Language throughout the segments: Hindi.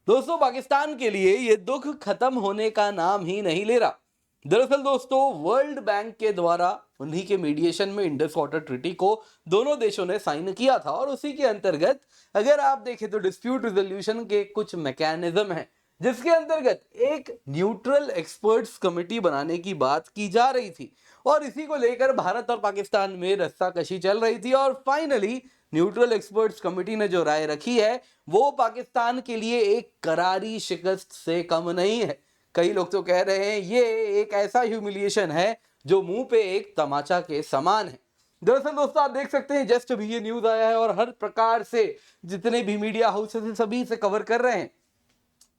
दोस्तों पाकिस्तान के लिए ये दुख खत्म होने का नाम ही नहीं ले रहा। दरअसल दोस्तों वर्ल्ड बैंक के द्वारा उन्हीं के मीडिएशन में इंडस वाटर ट्रीटी को दोनों देशों ने साइन किया था और उसी के अंतर्गत अगर आप देखें तो डिस्प्यूट रिजोल्यूशन के कुछ मैकेनिज्म हैं जिसके अंतर्गत एक न्यूट्रल एक्सपर्ट्स कमेटी बनाने की बात की जा रही थी और इसी को लेकर भारत और पाकिस्तान में रस्साकशी चल रही थी और फाइनली न्यूट्रल एक्सपर्ट्स कमेटी ने जो राय रखी है वो पाकिस्तान के लिए एक करारी शिकस्त से कम नहीं है। कई लोग तो कह रहे हैं ये एक ऐसा ह्यूमिलिएशन है जो मुंह पे एक तमाचा के समान है। दरअसल दोस्तों आप देख सकते हैं जस्ट अभी ये न्यूज आया है और हर प्रकार से जितने भी मीडिया हाउसेस हैं सभी से कवर कर रहे हैं।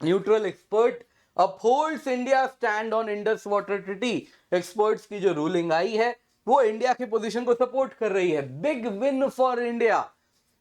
Neutral expert upholds India stand on Indus water treaty. Experts की जो रूलिंग आई है वो इंडिया की पोजीशन को सपोर्ट कर रही है। Big win for India.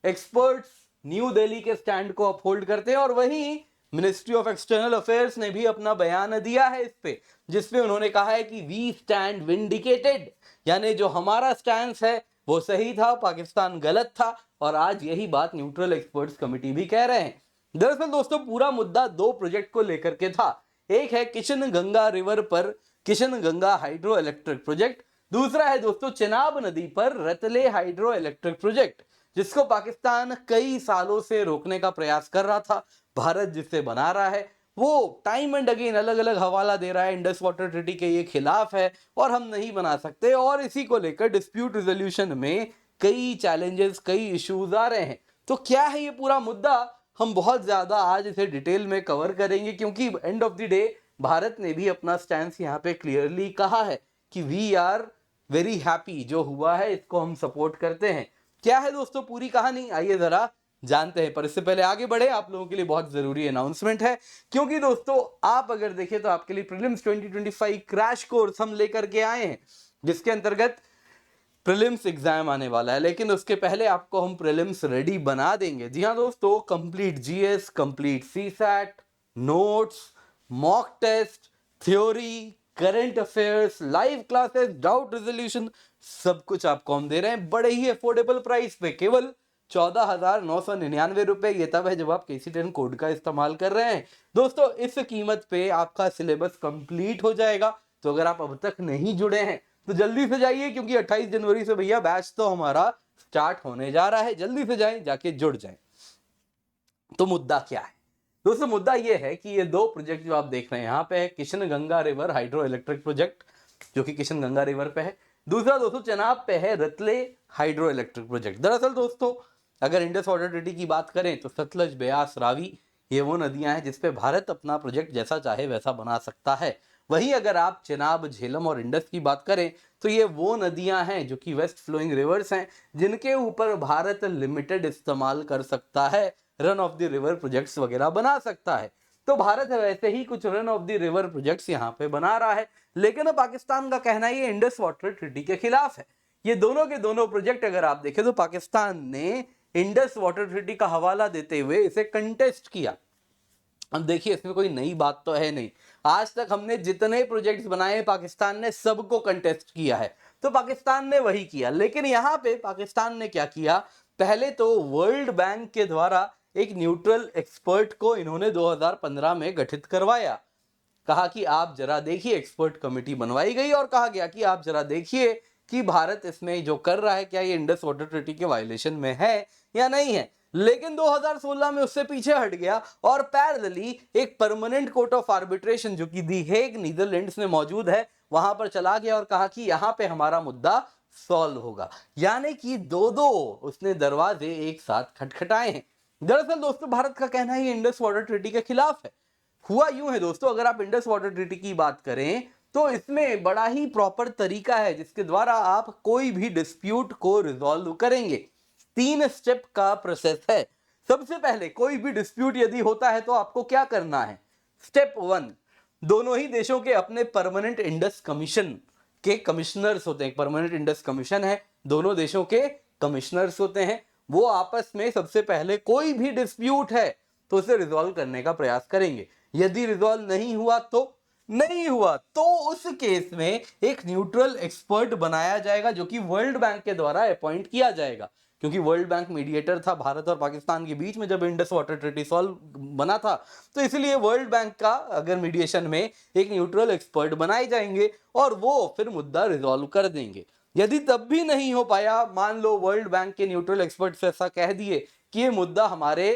Experts new Delhi के स्टैंड को अपहोल्ड करते हैं और वहीं मिनिस्ट्री ऑफ एक्सटर्नल अफेयर्स ने भी अपना बयान दिया है इस पे, जिसमें उन्होंने कहा है कि वी स्टैंड विंडिकेटेड, यानी जो हमारा स्टैंड है वो सही था, पाकिस्तान गलत था और आज यही बात न्यूट्रल एक्सपर्ट्स कमेटी भी कह रहे हैं। दरअसल दोस्तों पूरा मुद्दा दो प्रोजेक्ट को लेकर के था। एक है किशन गंगा रिवर पर Kishan Ganga hydro electric project, दूसरा है दोस्तों चिनाब नदी पर रतले हाइड्रो इलेक्ट्रिक प्रोजेक्ट, जिसको पाकिस्तान कई सालों से रोकने का प्रयास कर रहा था। भारत जिसे बना रहा है वो टाइम एंड अगेन अलग अलग हवाला दे रहा है इंडस वाटर ट्रीटी के ये खिलाफ है और हम नहीं बना सकते, और इसी को लेकर डिस्प्यूट रिजोल्यूशन में कई चैलेंजेस कई इश्यूज आ रहे हैं। तो क्या है ये पूरा मुद्दा, हम बहुत ज्यादा आज इसे डिटेल में कवर करेंगे क्योंकि end of the day Bharat ने भी अपना स्टैंड यहाँ पे क्लियरली कहा है कि वी आर वेरी हैप्पी, जो हुआ है इसको हम सपोर्ट करते हैं। क्या है दोस्तों पूरी कहानी, आइए जरा जानते हैं। पर इससे पहले आगे बढ़े आप लोगों के लिए बहुत जरूरी अनाउंसमेंट है, क्योंकि दोस्तों आप अगर देखें तो आपके लिए प्रीलिम्स 2025 क्रैश कोर्स हम लेकर के आए हैं, जिसके अंतर्गत प्रीलिम्स एग्जाम आने वाला है, लेकिन उसके पहले आपको हम प्रीलिम्स रेडी बना देंगे। जी हाँ दोस्तों, complete GS, complete CSAT, notes, mock test, theory, current affairs, live classes, doubt resolution, सब कुछ आपको हम दे रहे हैं बड़े ही अफोर्डेबल प्राइस पे, केवल 14,999 रुपए। ये तब है जब आप KC10 कोड का इस्तेमाल कर रहे हैं। दोस्तों इस कीमत पे आपका सिलेबस कंप्लीट हो जाएगा, तो अगर आप अब तक नहीं जुड़े हैं तो जल्दी से जाइए, क्योंकि 28 जनवरी से भैया बैच तो हमारा स्टार्ट होने जा रहा है। जल्दी से जाएं, जाके जुड़ जाएं। तो मुद्दा क्या है दोस्तों, मुद्दा यह है कि ये दो प्रोजेक्ट जो आप देख रहे हैं यहाँ पे है Kishan Ganga river hydro electric project जो कि किशन गंगा रिवर पे है, दूसरा दोस्तों चनाब पे है रतले हाइड्रो इलेक्ट्रिक प्रोजेक्ट। दरअसल दोस्तों अगर इंडस वाटर ट्रीटी की बात करें तो सतलज, ब्यास, रावी ये वो नदियां हैं जिसपे भारत अपना प्रोजेक्ट जैसा चाहे वैसा बना सकता है। वहीं अगर आप चिनाब, झेलम और इंडस की बात करें तो ये वो नदियां हैं जो कि वेस्ट फ्लोइंग रिवर्स हैं जिनके ऊपर भारत लिमिटेड इस्तेमाल कर सकता है, run of the river projects वगैरह बना सकता है। तो भारत वैसे ही कुछ run of the river projects यहाँ पे बना रहा है, लेकिन पाकिस्तान का कहना है ये इंडस वाटर ट्रीटी के खिलाफ है। ये दोनों के दोनों प्रोजेक्ट अगर आप देखें तो पाकिस्तान ने इंडस वाटर ट्रीटी का हवाला देते हुए इसे कंटेस्ट किया। अब देखिए इसमें कोई नई बात तो है नहीं, आज तक हमने जितने प्रोजेक्ट्स बनाए पाकिस्तान ने सबको कंटेस्ट किया है, तो पाकिस्तान ने वही किया। लेकिन यहाँ पे पाकिस्तान ने क्या किया, पहले तो वर्ल्ड बैंक के द्वारा एक न्यूट्रल एक्सपर्ट को इन्होंने 2015 में गठित करवाया। कहा कि आप जरा देखिए, एक्सपर्ट कमेटी बनवाई गई और कहा गया कि आप जरा देखिए कि भारत इसमें जो कर रहा है क्या ये इंडस वाटर ट्रीटी के वायलेशन में है या नहीं है। लेकिन 2016 में उससे पीछे हट गया और पैरेलली एक परमानेंट कोर्ट ऑफ आर्बिट्रेशन जो कि दी हेग नीदरलैंड्स में मौजूद है वहां पर चला गया और कहा कि यहां पे हमारा मुद्दा सॉल्व होगा। यानी कि दो दो उसने दरवाजे एक साथ खटखटाए हैं। दरअसल दोस्तों भारत का कहना है इंडस वाटर ट्रीटी के खिलाफ है। हुआ यूं है दोस्तों, अगर आप इंडस वाटर ट्रीटी की बात करें तो इसमें बड़ा ही प्रॉपर तरीका है जिसके द्वारा आप कोई भी डिस्प्यूट को रिजॉल्व करेंगे। 3 स्टेप का प्रोसेस है। सबसे पहले कोई भी डिस्प्यूट यदि होता है तो आपको क्या करना है, स्टेप 1, दोनों ही देशों के अपने परमानेंट इंडस कमीशन के कमिश्नर्स होते हैं। परमानेंट इंडस कमीशन है, दोनों देशों के कमिश्नर्स होते हैं, वो आपस में सबसे पहले कोई भी डिस्प्यूट है तो उसे रिजॉल्व करने का प्रयास करेंगे। यदि रिजॉल्व नहीं हुआ तो उस केस में एक न्यूट्रल एक्सपर्ट बनाया जाएगा जो कि वर्ल्ड बैंक के द्वारा अपॉइंट किया जाएगा। क्योंकि वर्ल्ड बैंक मीडिएटर था भारत और पाकिस्तान के बीच में जब इंडस वाटर ट्रीटी सॉल्व बना था, तो इसलिए वर्ल्ड बैंक का अगर मीडिएशन में एक न्यूट्रल एक्सपर्ट बनाए जाएंगे और वो फिर मुद्दा रिजॉल्व कर देंगे। यदि तब भी नहीं हो पाया, मान लो वर्ल्ड बैंक के न्यूट्रल एक्सपर्ट्स ऐसा कह दिए कि ये मुद्दा हमारे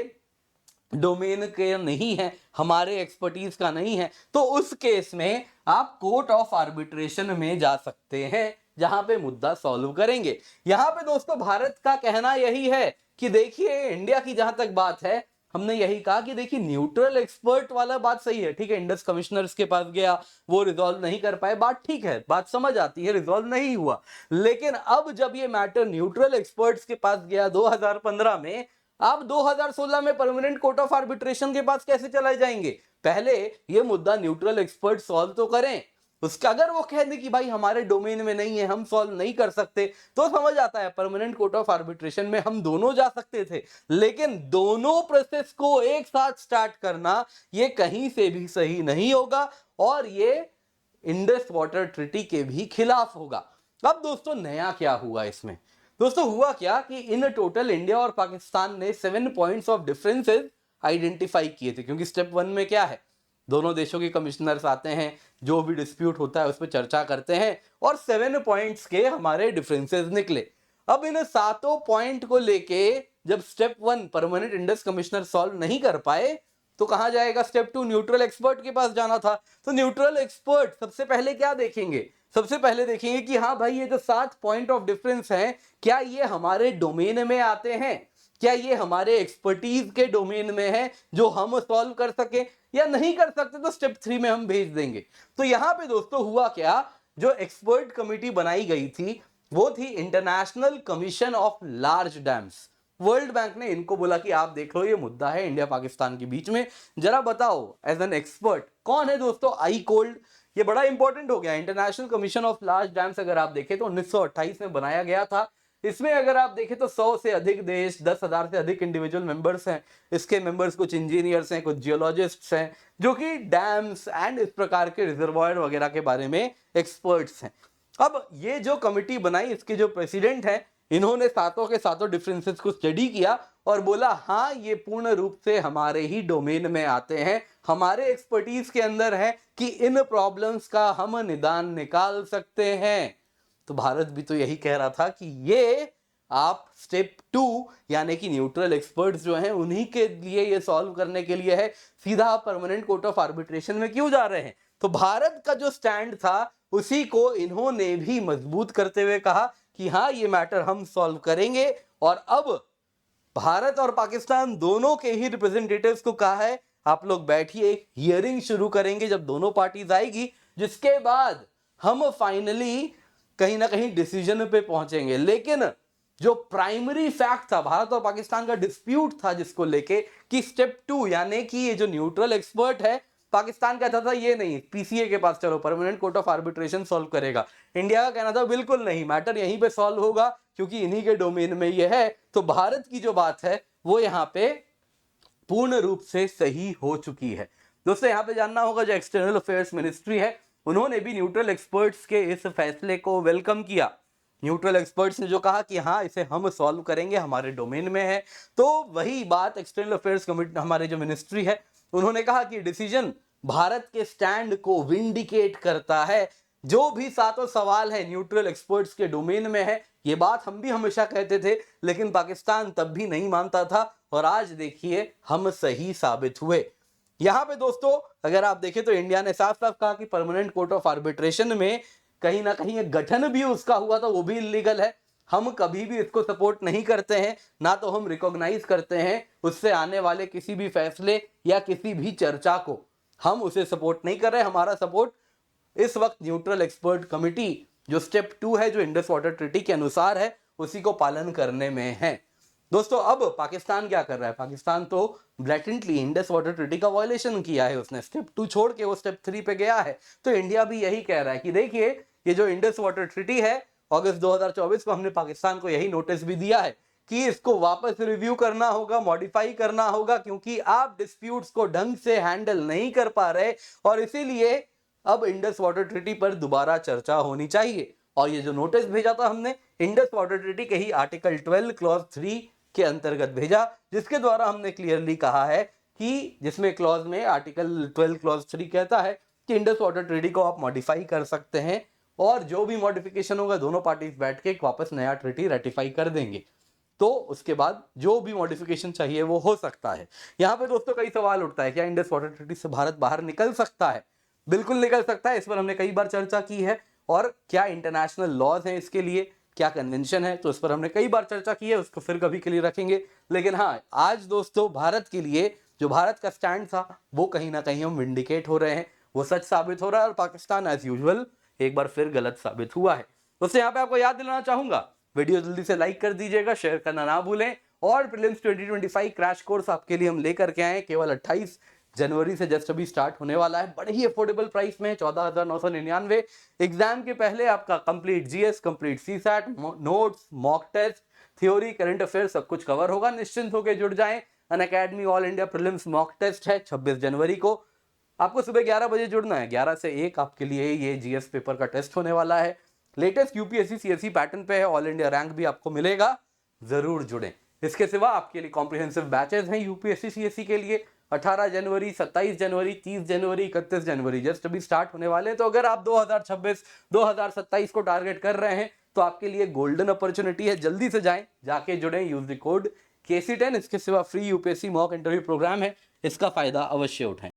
डोमेन के नहीं है, हमारे एक्सपर्टीज का नहीं है, तो उस केस में आप कोर्ट ऑफ आर्बिट्रेशन में जा सकते हैं, जहां पे मुद्दा सॉल्व करेंगे। यहां पे दोस्तों भारत का कहना यही है कि देखिए, इंडिया की जहां तक बात है, हमने यही कहा कि देखिए न्यूट्रल एक्सपर्ट वाला बात सही है, ठीक है, इंडस कमिश्नर्स के पास गया, वो रिजॉल्व नहीं कर पाए, बात ठीक है, बात समझ आती है, रिजॉल्व नहीं हुआ। लेकिन अब जब ये मैटर न्यूट्रल एक्सपर्ट्स के पास गया 2015 में, आप 2016 में परमानेंट कोर्ट ऑफ आर्बिट्रेशन के पास कैसे चले जाएंगे? पहले ये मुद्दा न्यूट्रल एक्सपर्ट सॉल्व तो करें, उसका अगर वो कह दे कि भाई हमारे डोमेन में नहीं है, हम सॉल्व नहीं कर सकते, तो समझ आता है परमानेंट कोर्ट ऑफ आर्बिट्रेशन में हम दोनों जा सकते थे। लेकिन दोनों प्रोसेस को एक साथ स्टार्ट करना ये कहीं से भी सही नहीं होगा और ये इंडस वाटर ट्रीटी के भी खिलाफ होगा। अब दोस्तों नया क्या हुआ इसमें? दोस्तों हुआ क्या कि इन टोटल इंडिया और पाकिस्तान ने 7 पॉइंट्स ऑफ डिफरेंसेस आइडेंटिफाई किए थे, क्योंकि स्टेप 1 में क्या है, दोनों देशों के कमिश्नर्स आते हैं, जो भी डिस्प्यूट होता है उस पर चर्चा करते हैं और 7 पॉइंट्स के हमारे डिफरेंसेस निकले। अब इन 7 पॉइंट को लेके जब step 1 permanent Indus commissioner solve नहीं कर पाए, तो कहां जाएगा? स्टेप 2 न्यूट्रल एक्सपर्ट के पास जाना था। तो न्यूट्रल एक्सपर्ट सबसे पहले क्या देखेंगे? सबसे पहले देखेंगे कि हाँ भाई, ये जो 7 पॉइंट ऑफ डिफरेंस हैं, क्या ये हमारे डोमेन में आते हैं, क्या ये हमारे एक्सपर्टीज के डोमेन में है जो हम सॉल्व कर सके, या नहीं कर सकते तो स्टेप 3 में हम भेज देंगे। तो यहां पे दोस्तों हुआ क्या, जो एक्सपर्ट कमिटी बनाई गई थी वो थी international commission of large dams. World bank ने इनको बोला कि आप देख लो, ये मुद्दा है इंडिया पाकिस्तान के बीच में, जरा बताओ एज एन एक्सपर्ट कौन है दोस्तों? आई कोल्ड, ये बड़ा इंपॉर्टेंट हो गया। International commission of large dams अगर आप देखें तो 1928 में बनाया गया था। इसमें अगर आप देखें तो 100 से अधिक देश, 10,000 से अधिक इंडिविजुअल मेंबर्स हैं। इसके मेंबर्स कुछ इंजीनियर्स हैं, कुछ जियोलॉजिस्ट्स हैं, जो कि डैम्स एंड इस प्रकार के रिजर्वायर वगैरह के बारे में एक्सपर्ट्स हैं। अब ये जो कमिटी बनाई, इसके जो प्रेसिडेंट हैं, इन्होंने सातों के सातों डिफरेंसेस को स्टडी किया और बोला हाँ, ये पूर्ण रूप से हमारे ही डोमेन में आते हैं, हमारे एक्सपर्टीज के अंदर है कि इन प्रॉब्लम्स का हम निदान निकाल सकते हैं। तो भारत भी तो यही कह रहा था कि ये आप स्टेप 2 यानी कि न्यूट्रल एक्सपर्ट्स जो हैं उन्हीं के लिए ये सॉल्व करने के लिए है, सीधा परमानेंट कोर्ट ऑफ आर्बिट्रेशन में क्यों जा रहे हैं? तो भारत का जो स्टैंड था उसी को इन्होंने भी मजबूत करते हुए कहा कि हाँ, ये मैटर हम सॉल्व करेंगे। और अब भारत और पाकिस्तान दोनों के ही रिप्रेजेंटेटिव्स को कहा है, आप लोग बैठिए, हियरिंग शुरू करेंगे जब दोनों पार्टीज आएगी, जिसके बाद हम फाइनली कहीं ना कहीं डिसीजन पे पहुंचेंगे। लेकिन जो प्राइमरी फैक्ट था, भारत और पाकिस्तान का डिस्प्यूट था जिसको लेके कि स्टेप 2 यानी कि ये जो न्यूट्रल एक्सपर्ट है, पाकिस्तान कहता था ये नहीं, पीसीए के पास चलो, permanent court of arbitration solve करेगा। इंडिया का कहना था बिल्कुल नहीं, मैटर यहीं पे सॉल्व होगा क्योंकि इन्हीं के डोमेन में ये है। तो भारत की जो बात है वो यहाँ पे पूर्ण रूप से सही हो चुकी है। दोस्तों यहाँ पे जानना होगा, जो एक्सटर्नल अफेयर्स मिनिस्ट्री है उन्होंने भी न्यूट्रल एक्सपर्ट्स के इस फैसले को वेलकम किया। न्यूट्रल एक्सपर्ट्स ने जो कहा कि हाँ, इसे हम सॉल्व करेंगे, हमारे डोमेन में है, तो वही बात एक्सटर्नल अफेयर्स कमिटी, हमारे जो मिनिस्ट्री है, उन्होंने कहा कि डिसीजन भारत के स्टैंड को विंडिकेट करता है। जो भी सातों सवाल है न्यूट्रल एक्सपर्ट्स के डोमेन में है, ये बात हम भी हमेशा कहते थे, लेकिन पाकिस्तान तब भी नहीं मानता था और आज देखिए हम सही साबित हुए। यहां पे दोस्तों अगर आप देखें तो इंडिया ने साफ साफ कहा कि परमानेंट कोर्ट ऑफ आर्बिट्रेशन में कहीं ना कहीं एक गठन भी उसका हुआ था, वो भी इलीगल है। हम कभी भी इसको सपोर्ट नहीं करते हैं, ना तो हम रिकॉग्नाइज करते हैं उससे आने वाले किसी भी फैसले या किसी भी चर्चा को, हम उसे सपोर्ट नहीं कर रहे। हमारा सपोर्ट इस वक्त न्यूट्रल एक्सपर्ट कमिटी जो स्टेप 2 है, जो इंडस वाटर ट्रीटी के अनुसार है, उसी को पालन करने में है। दोस्तों अब पाकिस्तान क्या कर रहा है? पाकिस्तान तो ब्लैटेंटली इंडस वाटर ट्रीटी का वायलेशन किया है, उसने स्टेप 2 छोड़ के वो स्टेप 3 पे गया है। तो इंडिया भी यही कह रहा है कि देखिए, ये जो इंडस वाटर ट्रीटी है, अगस्त 2024 को हमने पाकिस्तान को यही नोटिस भी दिया है कि इसको वापस रिव्यू करना होगा, मॉडिफाई करना होगा, क्योंकि आप डिस्प्यूट्स को ढंग से हैंडल नहीं कर पा रहे और इसीलिए अब इंडस वाटर ट्रीटी पर दोबारा चर्चा होनी चाहिए। और ये जो नोटिस भेजा था हमने इंडस वाटर ट्रीटी के ही आर्टिकल 12 क्लॉज 3 के अंतर्गत भेजा, जिसके द्वारा हमने क्लियरली कहा है कि जिसमें क्लॉज में आर्टिकल 12 क्लॉज 3 कहता है कि इंडस वाटर ट्रीटी को आप मॉडिफाई कर सकते हैं और जो भी मॉडिफिकेशन होगा दोनों पार्टीज बैठ के एक वापस नया ट्रीटी रेटिफाई कर देंगे। तो उसके बाद जो भी मॉडिफिकेशन चाहिए वो हो सकता है। यहाँ पे दोस्तों कई सवाल उठता है, क्या इंडस वाटर ट्रीटी से भारत बाहर निकल सकता है? बिल्कुल निकल सकता है, इस पर हमने कई बार चर्चा की है। और क्या इंटरनेशनल लॉज हैं इसके लिए, क्या कन्वेंशन है, तो इस पर हमने कई बार चर्चा की है, उसको फिर कभी के लिए रखेंगे। लेकिन हाँ, आज दोस्तों भारत के लिए जो भारत का स्टैंड था वो कहीं ना कहीं हम विंडिकेट हो रहे हैं, वो सच साबित हो रहा है और पाकिस्तान एज यूजुअल एक बार फिर गलत साबित हुआ है। दोस्तों यहाँ पे आपको याद दिलाना चाहूंगा, वीडियो जल्दी से लाइक कर दीजिएगा, शेयर करना ना भूलें। और प्रीलिम्स 2025 क्रैश कोर्स आपके लिए हम लेकर के आए, केवल 28 जनवरी से जस्ट अभी स्टार्ट होने वाला है, बड़े ही अफोर्डेबल प्राइस में 14,999। एग्जाम के पहले आपका complete GS, complete CSAT, notes, mock test, theory, current affair सब कुछ कवर होगा। निश्चिंत होकर जुड़ जाएं। Unacademy all India prelims mock test है 26 जनवरी को, आपको सुबह 11 बजे जुड़ना है। 11 से 1 आपके लिए ये जीएस पेपर का टेस्ट होने वाला है। लेटेस्ट यूपीएससी सीएससी पैटर्न पे है, ऑल इंडिया रैंक भी आपको मिलेगा, जरूर जुड़ें। इसके सिवा आपके लिए कॉम्प्रिहेंसिव बैचेस हैं यूपीएससी सीएससी के लिए, 18 जनवरी, 27 जनवरी, 30 जनवरी, 31 जनवरी जस्ट अभी स्टार्ट होने वाले हैं। तो अगर आप 2026 2027 को टारगेट कर रहे हैं तो आपके लिए गोल्डन अपॉर्चुनिटी है, जल्दी से जाएं, जाके जुड़ें, यूज द कोड KC10। इसके सिवा free UPSC mock interview program है, इसका फायदा अवश्य उठाएं।